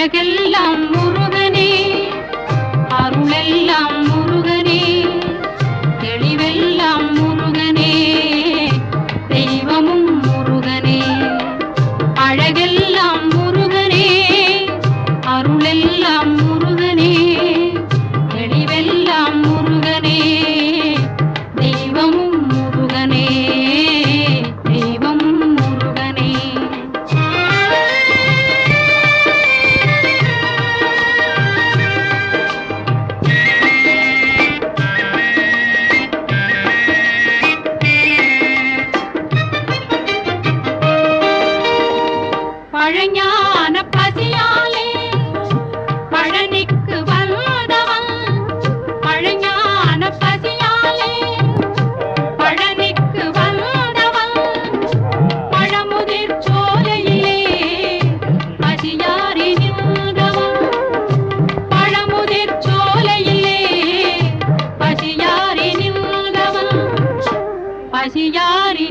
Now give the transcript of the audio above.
அழகெல்லாம் முருகனே, அருளெல்லாம் முருகனே, தெளிவெல்லாம் முருகனே, தெய்வமும் முருகனே. அழகெல்லாம் முருகனே, அருளெல்லாம் முருகனே, தெளிவெல்லாம் முருகனே, தெய்வமும் முருகனே, தெய்வமும் முருகனே. பழஞான பசியாலே பழனிக்கு வந்தவன், பழஞான பசியாலே பழனிக்கு வந்தவன், பழமுதிர் சோலையிலே பசியாரி நின்றவன், பழமுதிர் சோலையிலே பசியாரி நின்றவன், பசியாரி